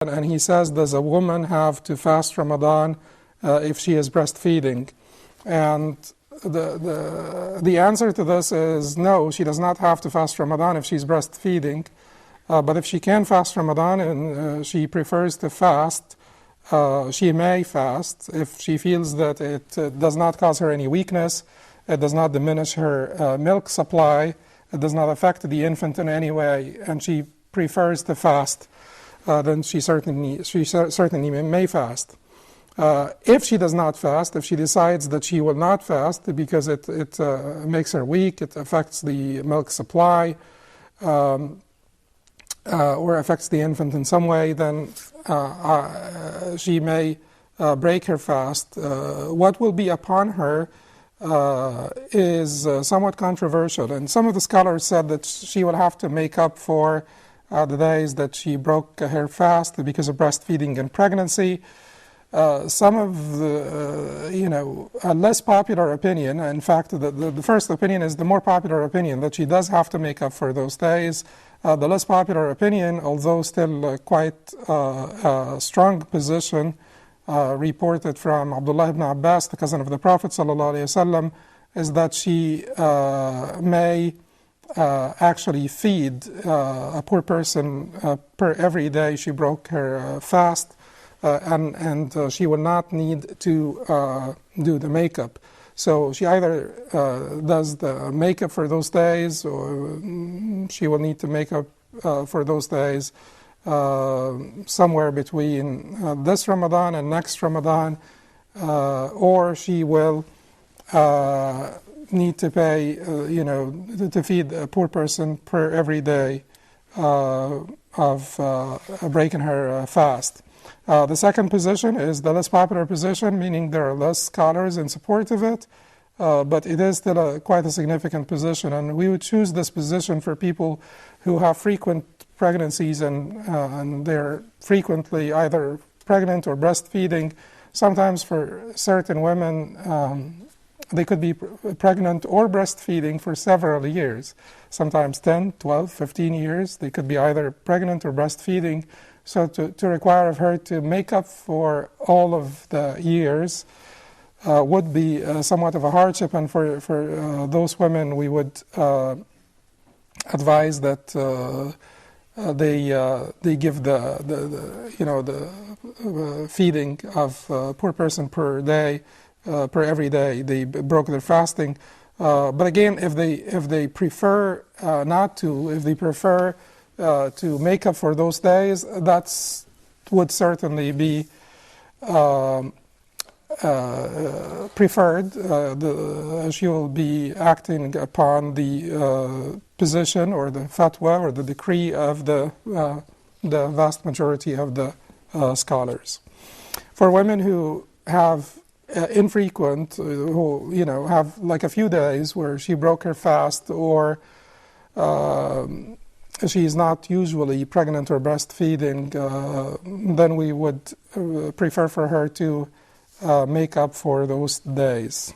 And he says, does a woman have to fast Ramadan if she is breastfeeding? And the answer to this is no, she does not have to fast Ramadan if she's breastfeeding. But if she can fast Ramadan and she prefers to fast, she may fast if she feels that it does not cause her any weakness, it does not diminish her milk supply, it does not affect the infant in any way, and she prefers to fast. Then she certainly may fast. If she does not fast, if she decides that she will not fast because it makes her weak, it affects the milk supply, or affects the infant in some way, then she may break her fast. What will be upon her is somewhat controversial, and some of the scholars said that she will have to make up for the days that she broke her fast because of breastfeeding and pregnancy. Some of the, a less popular opinion, in fact, the first opinion is the more popular opinion, that she does have to make up for those days. The less popular opinion, although still quite strong position, reported from Abdullah ibn Abbas, the cousin of the Prophet ﷺ, is that she may actually feed a poor person per every day she broke her fast, and she will not need to do the makeup. So she either does the makeup for those days, or she will need to make up for those days somewhere between this Ramadan and next Ramadan, or she will need to pay, to feed a poor person per every day of breaking her fast. The second position is the less popular position, meaning there are less scholars in support of it, but it is still quite a significant position, and we would choose this position for people who have frequent pregnancies and they're frequently either pregnant or breastfeeding. Sometimes for certain women, they could be pregnant or breastfeeding for several years, sometimes 10, 12, 15 years. They could be either pregnant or breastfeeding. So to require of her to make up for all of the years would be somewhat of a hardship, and for those women we would advise that they give the feeding of a poor person per day, per every day they broke their fasting. But again, if they prefer not to, if they prefer to make up for those days, that would certainly be preferred. She will be acting upon the position or the fatwa or the decree of the vast majority of the scholars. For women who have infrequent, who have like a few days where she broke her fast, or she is not usually pregnant or breastfeeding, then we would prefer for her to make up for those days.